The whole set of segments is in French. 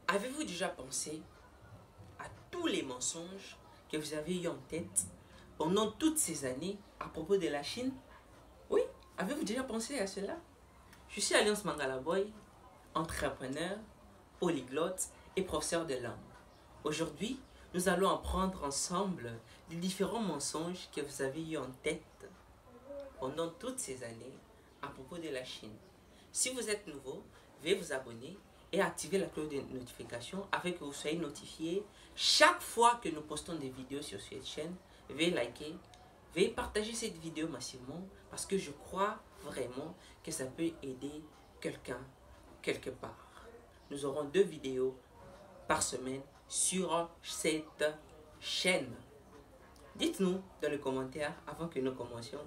Avez-vous déjà pensé à tous les mensonges que vous avez eu en tête pendant toutes ces années à propos de la Chine? Oui, avez-vous déjà pensé à cela? Je suis Alliance Mangalaboy, entrepreneur, polyglotte et professeur de langue. Aujourd'hui, nous allons apprendre ensemble les différents mensonges que vous avez eu en tête pendant toutes ces années à propos de la Chine. Si vous êtes nouveau, veuillez vous abonner et activer la cloche de notification afin que vous soyez notifié chaque fois que nous postons des vidéos sur cette chaîne. Veuillez liker, veuillez partager cette vidéo massivement parce que je crois vraiment que ça peut aider quelqu'un quelque part. Nous aurons 2 vidéos par semaine sur cette chaîne. Dites-nous dans les commentaires avant que nous commencions,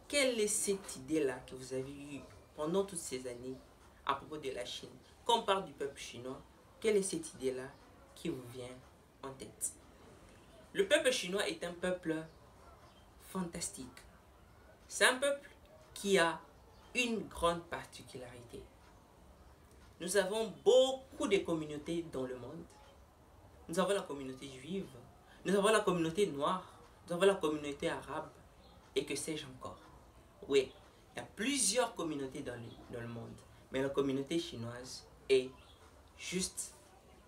quelle est cette idée-là que vous avez eue pendant toutes ces années à propos de la Chine? Quand on parle du peuple chinois, quelle est cette idée-là qui vous vient en tête? Le peuple chinois est un peuple fantastique. C'est un peuple qui a une grande particularité. Nous avons beaucoup de communautés dans le monde. Nous avons la communauté juive, nous avons la communauté noire, nous avons la communauté arabe, et que sais-je encore. Oui, il y a plusieurs communautés dans le monde, mais la communauté chinoise est juste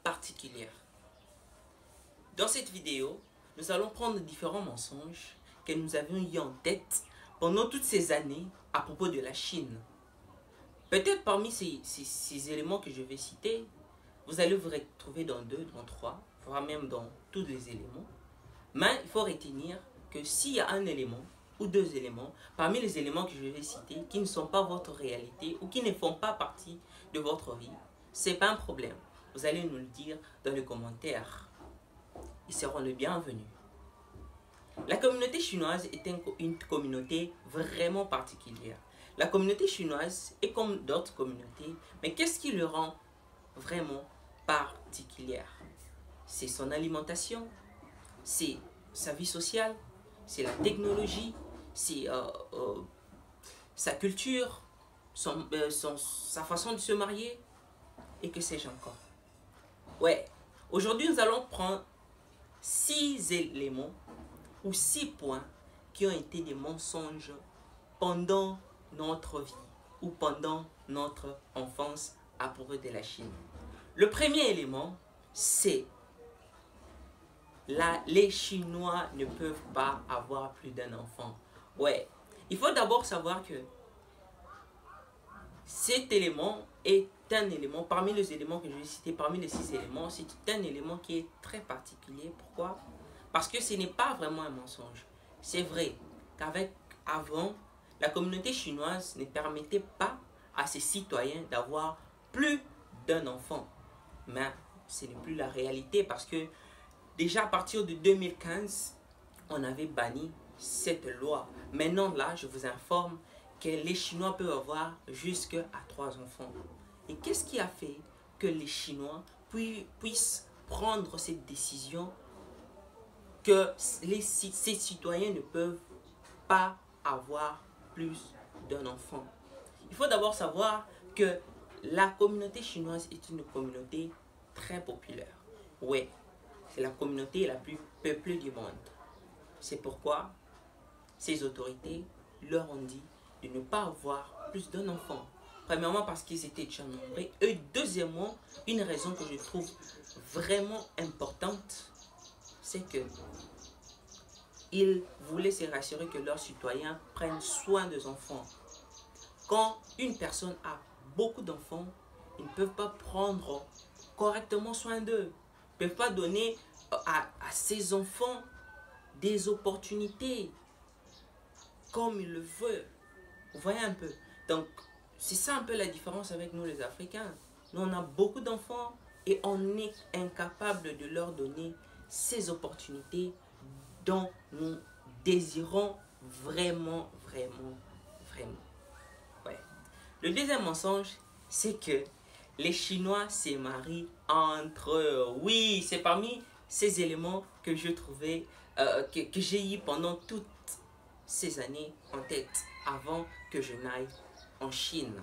particulière. Dans cette vidéo, nous allons prendre différents mensonges que nous avions eu en tête pendant toutes ces années à propos de la Chine. Peut-être parmi ces éléments que je vais citer, vous allez vous retrouver dans 2, dans 3, voire même dans tous les éléments. Mais il faut retenir que s'il y a un élément ou 2 éléments, parmi les éléments que je vais citer, qui ne sont pas votre réalité ou qui ne font pas partie de votre vie, ce n'est pas un problème. Vous allez nous le dire dans les commentaires. Ils seront les bienvenus. La communauté chinoise est une communauté vraiment particulière. La communauté chinoise est comme d'autres communautés, mais qu'est-ce qui le rend vraiment particulière? C'est son alimentation, c'est sa vie sociale, c'est la technologie, c'est sa culture, sa façon de se marier, et que sais-je encore. Ouais, aujourd'hui nous allons prendre 6 éléments ou 6 points qui ont été des mensonges pendant notre vie ou pendant notre enfance à propos de la Chine. Le premier élément, c'est les Chinois ne peuvent pas avoir plus d'un enfant. Ouais, il faut d'abord savoir que cet élément est un élément, parmi les éléments que je vais citer, parmi les 6 éléments, c'est un élément qui est très particulier. Pourquoi? Parce que ce n'est pas vraiment un mensonge. C'est vrai qu'avant, la communauté chinoise ne permettait pas à ses citoyens d'avoir plus d'un enfant. Mais ce n'est plus la réalité parce que déjà à partir de 2015, on avait banni cette loi. Maintenant là, je vous informe que les Chinois peuvent avoir jusqu'à 3 enfants. Et qu'est-ce qui a fait que les Chinois puissent prendre cette décision que ces citoyens ne peuvent pas avoir plus d'un enfant? Il faut d'abord savoir que la communauté chinoise est une communauté très populaire. Oui, c'est la communauté la plus peuplée du monde. C'est pourquoi ces autorités leur ont dit de ne pas avoir plus d'un enfant. Premièrement parce qu'ils étaient déjà nombreux. Et deuxièmement, une raison que je trouve vraiment importante, c'est que ils voulaient se rassurer que leurs citoyens prennent soin des enfants. Quand une personne a beaucoup d'enfants, ils ne peuvent pas prendre correctement soin d'eux. Ils ne peuvent pas donner à ces enfants des opportunités comme ils le veulent. Vous voyez un peu. Donc, c'est ça un peu la différence avec nous les Africains. Nous, on a beaucoup d'enfants et on est incapable de leur donner ces opportunités dont nous désirons vraiment. Ouais. Le deuxième mensonge, c'est que les Chinois se marient entre eux. Oui, c'est parmi ces éléments que je trouvais, que j'ai eu pendant toutes ces années en tête, avant que je n'aille en Chine.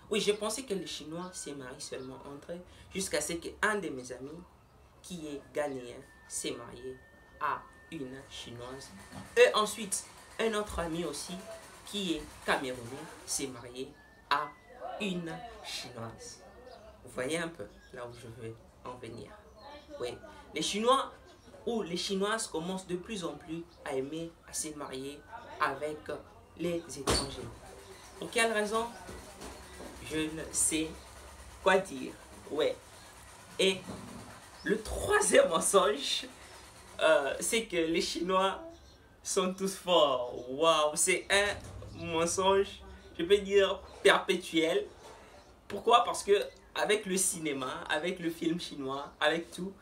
Oui, je pensais que les Chinois se marient seulement entre eux, jusqu'à ce qu'un de mes amis, qui est ghanéen, s'est marié à une Chinoise. Et ensuite, un autre ami aussi, qui est camerounais, s'est marié à une Chinoise. Vous voyez un peu là où je veux en venir. Oui, les Chinois ou les Chinoises commencent de plus en plus à aimer à se marier avec les étrangers. Pour quelle raison? Je ne sais quoi dire. Ouais. Et le troisième mensonge, c'est que les Chinois sont tous forts. Waouh, c'est un mensonge, je peux dire, perpétuel. Pourquoi? Parce que avec le cinéma, avec le film chinois, avec tout,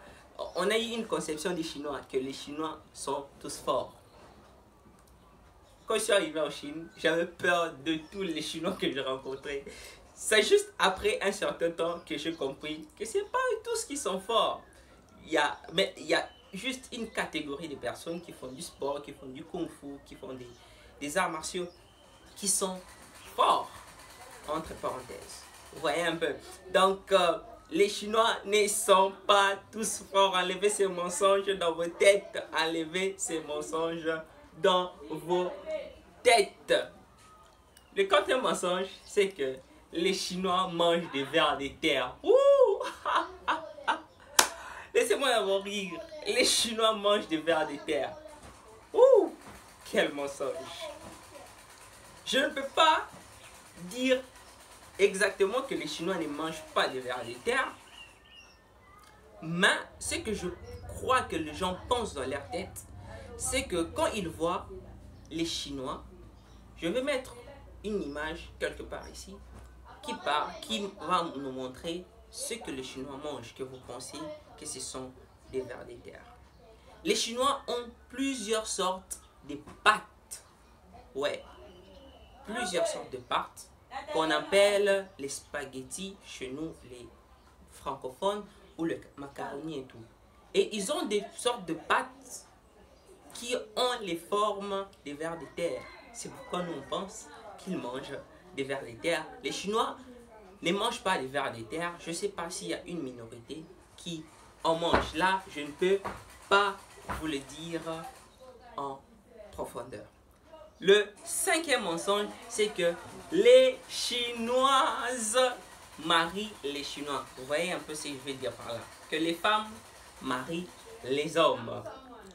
on a eu une conception des Chinois, que les Chinois sont tous forts. Quand je suis arrivé en Chine, j'avais peur de tous les Chinois que je rencontrais. C'est juste après un certain temps que j'ai compris que ce n'est pas tous qui sont forts. Mais il y a juste une catégorie de personnes qui font du sport, qui font du kung-fu, qui font des arts martiaux, qui sont forts, entre parenthèses. Vous voyez un peu. Donc, les Chinois ne sont pas tous forts. Enlevez ces mensonges dans vos têtes. Enlevez ces mensonges dans vos têtes. Le quatrième mensonge, c'est que les Chinois mangent des vers de terre. Ouh! Laissez-moi avoir rire. Les Chinois mangent des vers de terre. Ouh! Quel mensonge! Je ne peux pas dire exactement que les Chinois ne mangent pas des vers de terre, mais ce que je crois que les gens pensent dans leur tête, c'est que quand ils voient les Chinois, je vais mettre une image quelque part ici qui va nous montrer ce que les Chinois mangent, que vous pensez que ce sont des vers de terre. Les Chinois ont plusieurs sortes de pâtes. Ouais, plusieurs sortes de pâtes qu'on appelle les spaghettis chez nous, les francophones, ou le macaroni et tout. Et ils ont des sortes de pâtes qui ont les formes des vers de terre. C'est pourquoi nous on pense qu'ils mangent des vers de terre. Les Chinois ne mangent pas des vers de terre. Je ne sais pas s'il y a une minorité qui en mange. Là, je ne peux pas vous le dire en profondeur. Le cinquième mensonge, c'est que les Chinoises marient les Chinois. Vous voyez un peu ce que je veux dire par là. Que les femmes marient les hommes.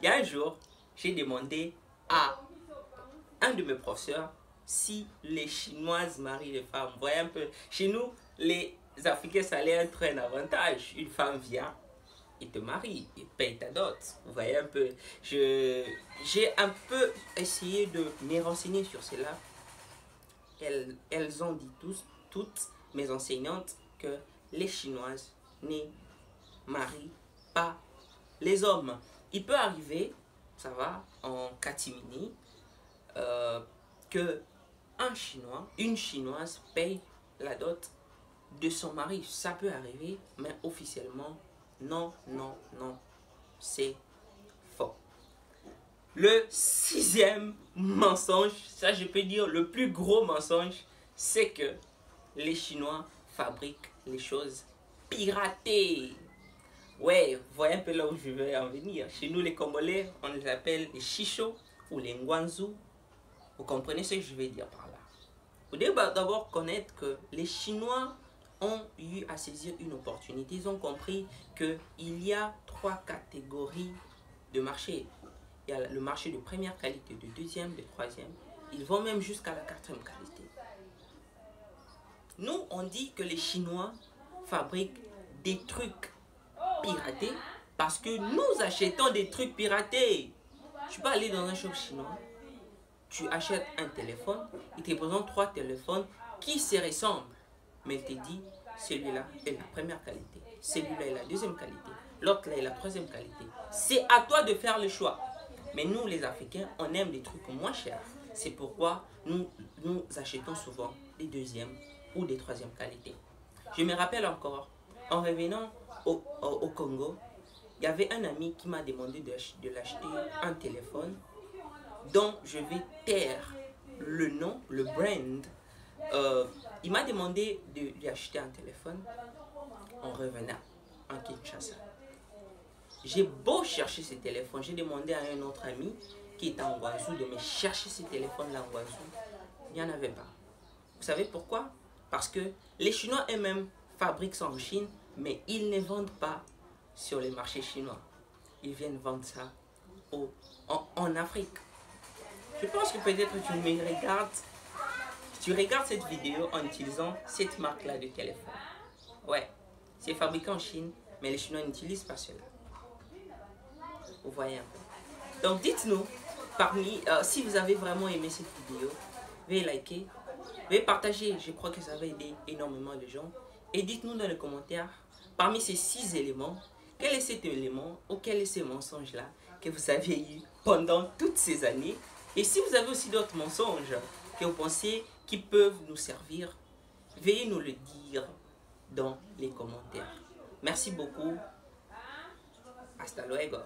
Il y a un jour, j'ai demandé à un de mes professeurs si les Chinoises marient les femmes. Vous voyez un peu. Chez nous, les Africains, ça allait être un avantage. Une femme vient, il te marie, il paye ta dot. Vous voyez un peu. J'ai un peu essayé de me renseigner sur cela. Elles ont dit toutes mes enseignantes que les Chinoises ne marient pas les hommes. Il peut arriver, ça va, en catimini, que un Chinois, une Chinoise paye la dot de son mari. Ça peut arriver, mais officiellement, non, non, non, c'est faux. Le sixième mensonge, ça je peux dire le plus gros mensonge, c'est que les Chinois fabriquent les choses piratées. Ouais, vous voyez un peu là où je veux en venir. Chez nous les Congolais, on les appelle les chichos ou les ngwanzou. Vous comprenez ce que je veux dire par là? Vous devez d'abord connaître que les Chinois ont eu à saisir une opportunité. Ils ont compris qu'il y a 3 catégories de marché. Il y a le marché de première qualité, de deuxième, de troisième. Ils vont même jusqu'à la 4e qualité. Nous, on dit que les Chinois fabriquent des trucs piratés parce que nous achetons des trucs piratés. Tu peux aller dans un shop chinois, tu achètes un téléphone, il te présente 3 téléphones qui se ressemblent. Mais il te dit, celui-là est la première qualité, celui-là est la 2e qualité, l'autre là est la 3e qualité. C'est à toi de faire le choix. Mais nous, les Africains, on aime des trucs moins chers. C'est pourquoi nous achetons souvent des 2e ou des 3e qualités. Je me rappelle encore, en revenant au Congo, il y avait un ami qui m'a demandé de l'acheter un téléphone dont je vais taire le nom, le brand, Il m'a demandé de lui acheter un téléphone en revenant en Kinshasa. J'ai beau chercher ce téléphone, j'ai demandé à un autre ami qui est en Guangzhou de me chercher ce téléphone-là en Guangzhou. Il n'y en avait pas. Vous savez pourquoi? Parce que les Chinois eux-mêmes fabriquent ça en Chine, mais ils ne vendent pas sur les marchés chinois. Ils viennent vendre ça en Afrique. Je pense que peut-être tu regardes cette vidéo en utilisant cette marque-là de téléphone. Ouais, c'est fabriqué en Chine, mais les Chinois n'utilisent pas cela. Vous voyez un peu. Donc dites-nous, si vous avez vraiment aimé cette vidéo, veuillez liker, veuillez partager, je crois que ça va aider énormément de gens. Et dites-nous dans les commentaires, parmi ces 6 éléments, quel est cet élément ou quel est ce mensonge-là que vous avez eu pendant toutes ces années. Et si vous avez aussi d'autres mensonges que vous pensez qui peuvent nous servir, veuillez nous le dire dans les commentaires. Merci beaucoup. Hasta luego.